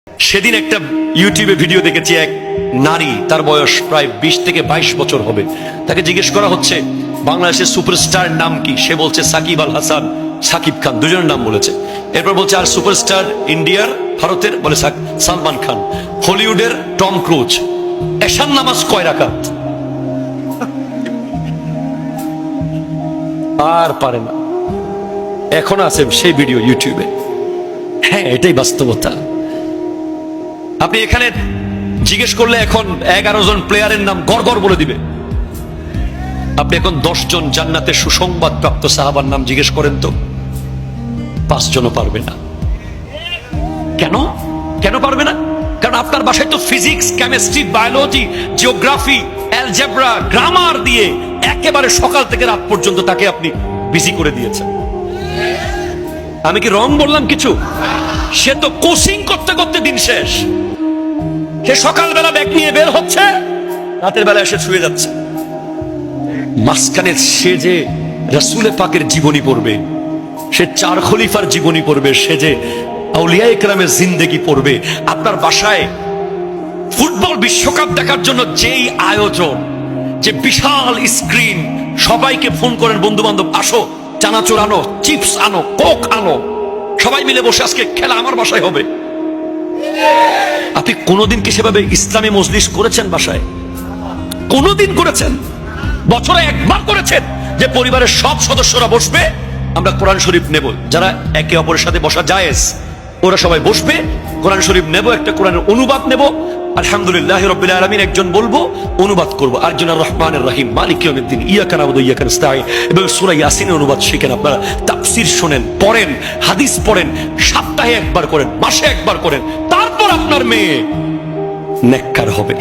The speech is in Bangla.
সেদিন একটা ইউটিউবে ভিডিও দেখেছি, এক নারী, তার বয়স প্রায় 20 থেকে 22 বছর হবে। তাকে জিজ্ঞেস করা হচ্ছে বাংলাদেশের সুপারস্টার নাম কি? সে বলছে সাকিব আল হাসান, সাকিব খান, দুজনের নাম বলেছে। এরপর বলছে আর সুপারস্টার ইন্ডিয়ার, ভারতের, বলে সালমান খান। হলিউডের টম ক্রুজ। এশার নামাজ কয় রাকাত? আর পারে না। এখন আছে সেই ভিডিও ইউটিউবে। হ্যাঁ, এটাই বাস্তবতা। আপনি এখানে জিজ্ঞেস করলে এখন 11 জন প্লেয়ারের নাম গড়গড় বলে দিবে। আপনি এখন 10 জন জান্নাতের সুসংবাদ প্রাপ্ত সাহাবার নাম জিজ্ঞেস করেন তো 5 জনও পারবে না। কেন কেন পারবে না? কারণ আপনার বাসায় তো physics, chemistry, biology, geography, algebra, grammar দিয়ে একেবারে সকাল থেকে রাত পর্যন্ত তাকে আপনি বিজি করে দিয়েছেন। আমি কি রং বললাম কিছু? সে তো কোচিং করতে করতে দিন শেষ। সে সকালবেলা ব্যাগ নিয়ে বের হচ্ছে, রাতের বেলা এসে শুয়ে যাচ্ছে। মাঝখানে সে যে রাসূলে পাকের জীবনী পড়বে, সে 4 খলিফার জীবনী পড়বে, সে যে আউলিয়া ইকরামের জিন্দেগি পড়বে। আপনার বাসায় ফুটবল বিশ্বকাপ দেখার জন্য যেই আয়োজন, যে বিশাল স্ক্রিন, সবাইকে ফোন করেন বন্ধু বান্ধব আসো, চানাচুর আনো, চিপস আনো, কোক আনো, সবাই মিলে বসে আজকে খেলা আমার বাসায় হবে। আপনি কোনোদিন কি সেভাবে ইসলামী মজলিস করেছেন বাসায়? কোনোদিন করেছেন? বছরে একবার করেছেন যে পরিবারের সব সদস্যরা বসবে, আমরা কোরআন শরীফ নেব, যারা একে অপরের সাথে বসা জায়েজ ওরা সবাই বসবে, কোরআন শরীফ নেব, একটা কোরআনের অনুবাদ নেব, আলহামদুলিল্লাহি রাব্বিল আলামিন একজন বলবো, অনুবাদ করব, আরেকজন আর রহমানির রহিম মালিক ইয়াউমিদ্দিন ইয়াকা না'বুদু ওয়া ইয়াকা নাস্তাঈন, এবং সূরা ইয়াসিনের অনুবাদ শিখেন। আপনারা তাফসীর শুনেন, পড়েন, হাদিস পড়েন, সপ্তাহে একবার করেন, মাসে একবার করেন, তারপর আপনার মেয়ে নেককার হবে।